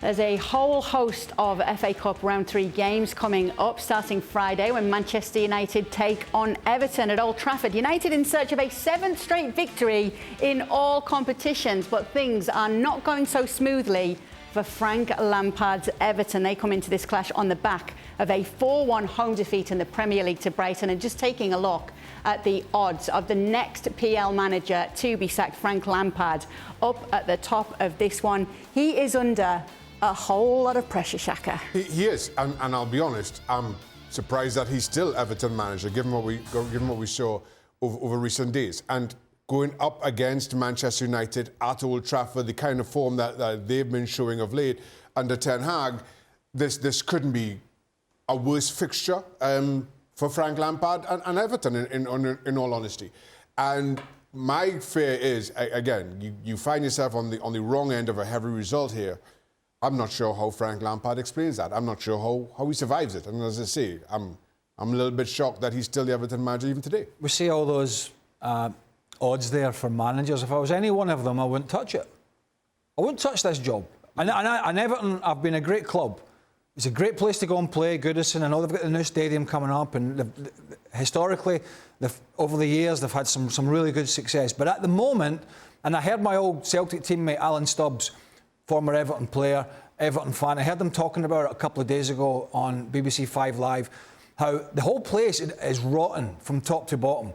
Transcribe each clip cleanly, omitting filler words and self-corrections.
There's a whole host of FA Cup Round 3 games coming up, starting Friday when Manchester United take on Everton at Old Trafford. United in search of a 7th straight victory in all competitions, but things are not going so smoothly for Frank Lampard's Everton. They come into this clash on the back of a 4-1 home defeat in the Premier League to Brighton. And just taking a look at the odds of the next PL manager to be sacked, Frank Lampard, up at the top of this one. He is under a whole lot of pressure, Shaka. He is, and I'll be honest, I'm surprised that he's still Everton manager, given what we saw over recent days. And going up against Manchester United at Old Trafford, the kind of form that they've been showing of late under Ten Hag, this couldn't be a worse fixture for Frank Lampard and Everton, in all honesty. And my fear is, again, you find yourself on the wrong end of a heavy result here. I'm not sure how Frank Lampard explains that. I'm not sure how he survives it. And as I say, I'm a little bit shocked that he's still the Everton manager even today. We see all those odds there for managers. If I was any one of them, I wouldn't touch it. I wouldn't touch this job. And Everton have been a great club. It's a great place to go and play, Goodison. I know they've got the new stadium coming up, and historically, over the years, they've had some really good success. But at the moment, and I heard my old Celtic teammate Alan Stubbs, former Everton player, Everton fan, I heard them talking about it a couple of days ago on BBC 5 Live, how the whole place is rotten from top to bottom.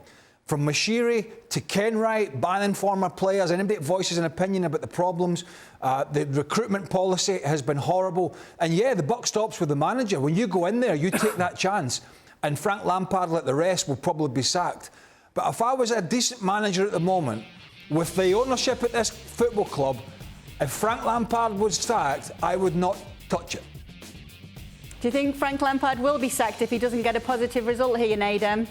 From Mashiri to Kenwright, banning former players, anybody that voices an opinion about the problems. The recruitment policy has been horrible. And yeah, the buck stops with the manager. When you go in there, you take that chance. And Frank Lampard, like the rest, will probably be sacked. But if I was a decent manager at the moment, with the ownership at this football club, if Frank Lampard was sacked, I would not touch it. Do you think Frank Lampard will be sacked if he doesn't get a positive result here, Nadem?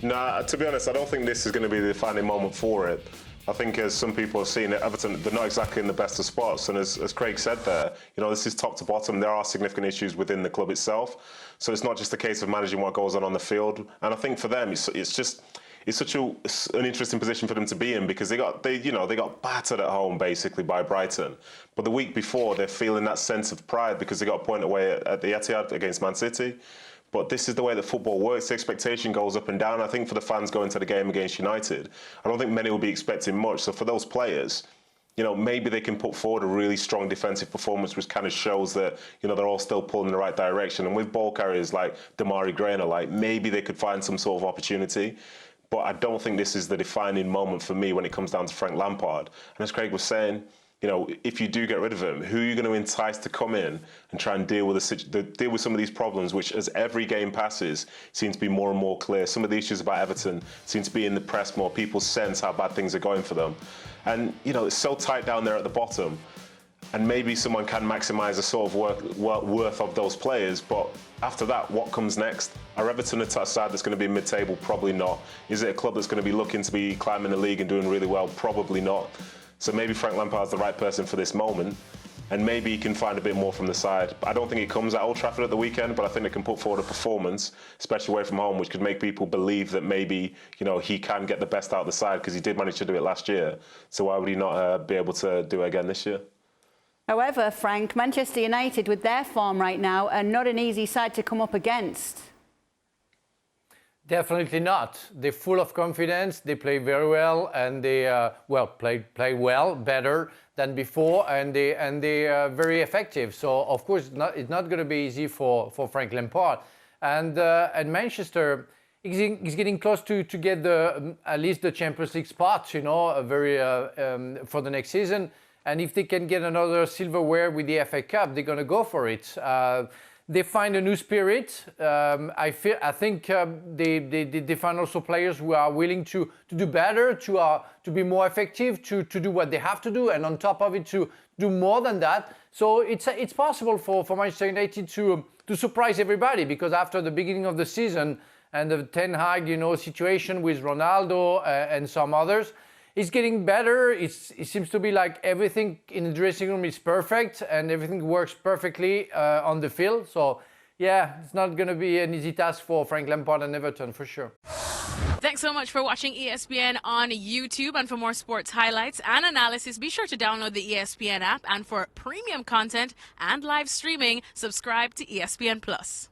Nah, to be honest, I don't think this is going to be the defining moment for it. I think, as some people have seen it, Everton, they're not exactly in the best of spots. And as Craig said there, you know, this is top to bottom. There are significant issues within the club itself. So it's not just a case of managing what goes on the field. And I think for them, it's such an interesting position for them to be in, because they got battered at home basically by Brighton. But the week before, they're feeling that sense of pride because they got a point away at the Etihad against Man City. But this is the way that football works. The expectation goes up and down. I think for the fans going to the game against United, I don't think many will be expecting much. So for those players, you know, maybe they can put forward a really strong defensive performance, which kind of shows that, you know, they're all still pulling in the right direction. And with ball carriers like Damari Gray and like, maybe they could find some sort of opportunity. But I don't think this is the defining moment for me when it comes down to Frank Lampard. And as Craig was saying, you know, if you do get rid of him, who are you going to entice to come in and try and deal with some of these problems, which, as every game passes, seem to be more and more clear. Some of the issues about Everton seem to be in the press more. People sense how bad things are going for them. And, you know, it's so tight down there at the bottom. And maybe someone can maximise the sort of worth of those players. But after that, what comes next? Are Everton a side that's going to be mid-table? Probably not. Is it a club that's going to be looking to be climbing the league and doing really well? Probably not. So maybe Frank Lampard's the right person for this moment, and maybe he can find a bit more from the side. I don't think it comes at Old Trafford at the weekend, but I think they can put forward a performance, especially away from home, which could make people believe that maybe, you know, he can get the best out of the side, because he did manage to do it last year. So why would he not be able to do it again this year? However, Frank, Manchester United, with their form right now, are not an easy side to come up against. Definitely not. They're full of confidence. They play very well, and they play well, better than before, and they are very effective. So of course, it's not going to be easy for Frank Lampard. And Manchester is getting close to get at least the Champions League spot, you know, for the next season. And if they can get another silverware with the FA Cup, they're going to go for it. They find a new spirit. I think they find also players who are willing to do better, to be more effective, to do what they have to do, and on top of it, to do more than that. So it's possible for Manchester United to surprise everybody, because after the beginning of the season and the Ten Hag, you know, situation with Ronaldo and some others, it's getting better. It seems to be like everything in the dressing room is perfect and everything works perfectly on the field. So, yeah, it's not going to be an easy task for Frank Lampard and Everton, for sure. Thanks so much for watching ESPN on YouTube. And for more sports highlights and analysis, be sure to download the ESPN app. And for premium content and live streaming, subscribe to ESPN Plus.